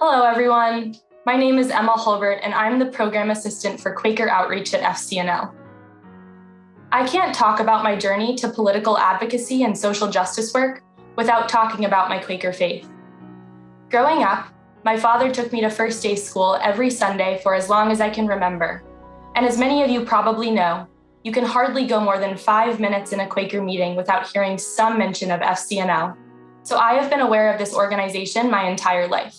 Hello, everyone. My name is Emma Hulbert, and I'm the Program Assistant for Quaker Outreach at FCNL. I can't talk about my journey to political advocacy and social justice work without talking about my Quaker faith. Growing up, my father took me to First Day School every Sunday for as long as I can remember. And as many of you probably know, you can hardly go more than 5 minutes in a Quaker meeting without hearing some mention of FCNL. So I have been aware of this organization my entire life.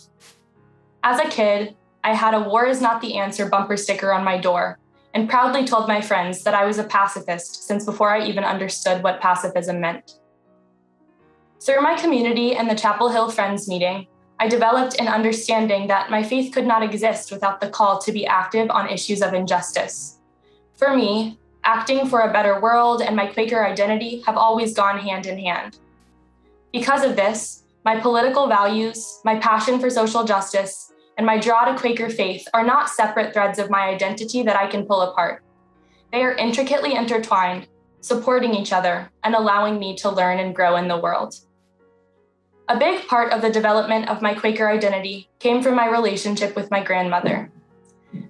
As a kid, I had a "War is not the answer" bumper sticker on my door and proudly told my friends that I was a pacifist since before I even understood what pacifism meant. Through my community and the Chapel Hill Friends meeting, I developed an understanding that my faith could not exist without the call to be active on issues of injustice. For me, acting for a better world and my Quaker identity have always gone hand in hand. Because of this, my political values, my passion for social justice, and my draw to Quaker faith are not separate threads of my identity that I can pull apart. They are intricately intertwined, supporting each other and allowing me to learn and grow in the world. A big part of the development of my Quaker identity came from my relationship with my grandmother.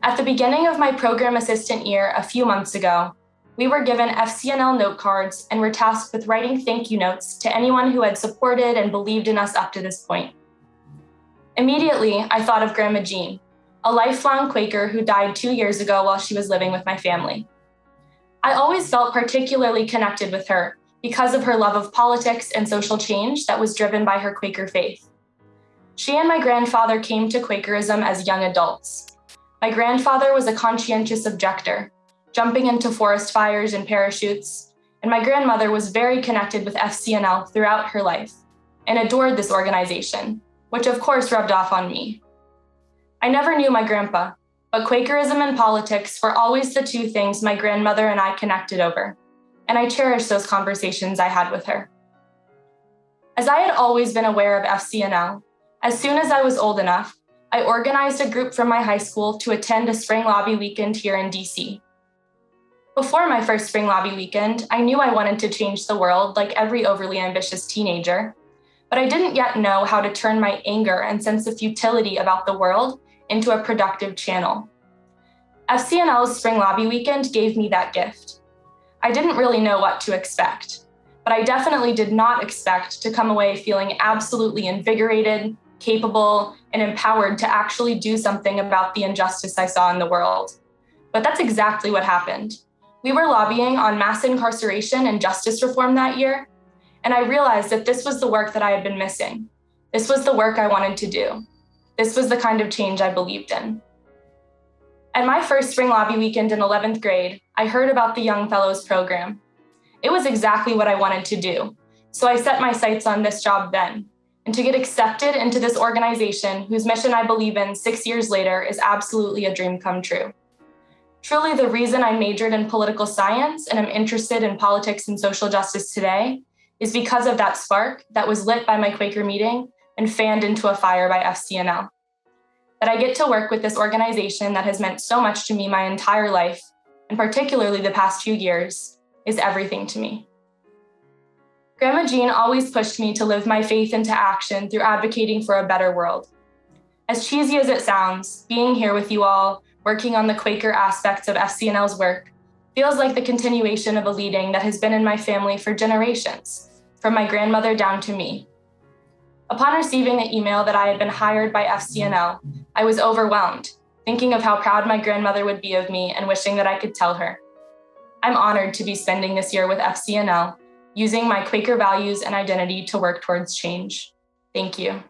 At the beginning of my program assistant year a few months ago, we were given FCNL note cards and were tasked with writing thank you notes to anyone who had supported and believed in us up to this point. Immediately, I thought of Grandma Jean, a lifelong Quaker who died 2 years ago while she was living with my family. I always felt particularly connected with her because of her love of politics and social change that was driven by her Quaker faith. She and my grandfather came to Quakerism as young adults. My grandfather was a conscientious objector, jumping into forest fires in parachutes, and my grandmother was very connected with FCNL throughout her life and adored this organization, which of course rubbed off on me. I never knew my grandpa, but Quakerism and politics were always the two things my grandmother and I connected over, and I cherish those conversations I had with her. As I had always been aware of FCNL, as soon as I was old enough, I organized a group from my high school to attend a spring lobby weekend here in DC. Before my first spring lobby weekend, I knew I wanted to change the world like every overly ambitious teenager, but I didn't yet know how to turn my anger and sense of futility about the world into a productive channel. FCNL's spring lobby weekend gave me that gift. I didn't really know what to expect, but I definitely did not expect to come away feeling absolutely invigorated, capable, and empowered to actually do something about the injustice I saw in the world. But that's exactly what happened. We were lobbying on mass incarceration and justice reform that year, and I realized that this was the work that I had been missing. This was the work I wanted to do. This was the kind of change I believed in. At my first spring lobby weekend in 11th grade, I heard about the Young Fellows program. It was exactly what I wanted to do, so I set my sights on this job then, and to get accepted into this organization whose mission I believe in 6 years later is absolutely a dream come true. Truly, the reason I majored in political science and am interested in politics and social justice today is because of that spark that was lit by my Quaker meeting and fanned into a fire by FCNL. That I get to work with this organization that has meant so much to me my entire life, and particularly the past few years, is everything to me. Grandma Jean always pushed me to live my faith into action through advocating for a better world. As cheesy as it sounds, being here with you all, working on the Quaker aspects of FCNL's work, feels like the continuation of a leading that has been in my family for generations, from my grandmother down to me. Upon receiving the email that I had been hired by FCNL, I was overwhelmed, thinking of how proud my grandmother would be of me and wishing that I could tell her. I'm honored to be spending this year with FCNL, using my Quaker values and identity to work towards change. Thank you.